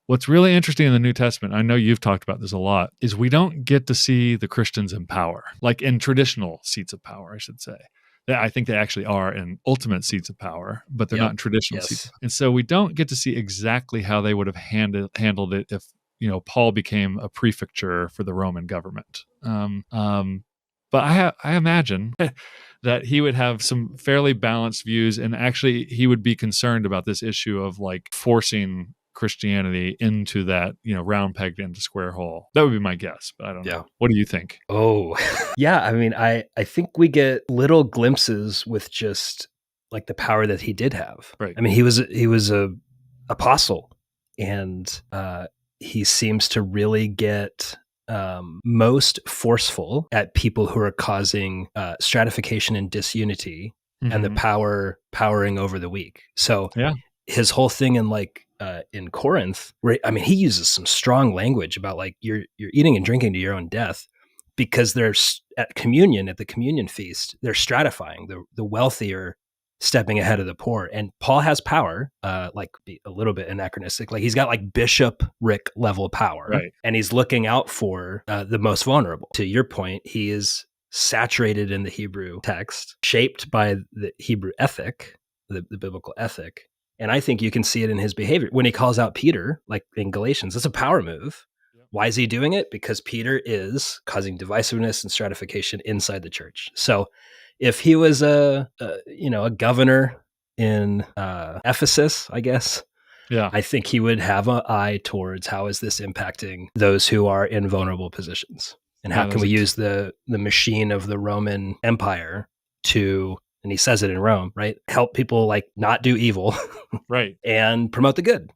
What's really interesting in the New Testament, I know you've talked about this a lot, is we don't get to see the Christians in power, like in traditional seats of power, I should say. I think they actually are in ultimate seats of power, but they're not in traditional seats. And so we don't get to see exactly how they would have handled it if, Paul became a prefecture for the Roman government. But I imagine that he would have some fairly balanced views, and actually he would be concerned about this issue of like forcing Christianity into that, round pegged into square hole. That would be my guess, but I don't know. What do you think? Oh, yeah. I mean, I think we get little glimpses with just like the power that he did have. Right. I mean, he was a apostle, and he seems to really get most forceful at people who are causing stratification and disunity, and the powering over the weak. So his whole thing in Corinth, where, I mean, he uses some strong language about like you're eating and drinking to your own death, because they're at the communion feast, they're stratifying. The wealthier stepping ahead of the poor, and Paul has power, like a little bit anachronistic. Like he's got like bishopric level power, right, and he's looking out for the most vulnerable. To your point, he is saturated in the Hebrew text, shaped by the Hebrew ethic, the biblical ethic. And I think you can see it in his behavior. When he calls out Peter, like in Galatians, that's a power move. Why is he doing it? Because Peter is causing divisiveness and stratification inside the church. So if he was a governor in Ephesus, I guess, I think he would have an eye towards how is this impacting those who are in vulnerable positions, and how can we use the machine of the Roman Empire to, and he says it in Rome, right, help people like not do evil, right, and promote the good.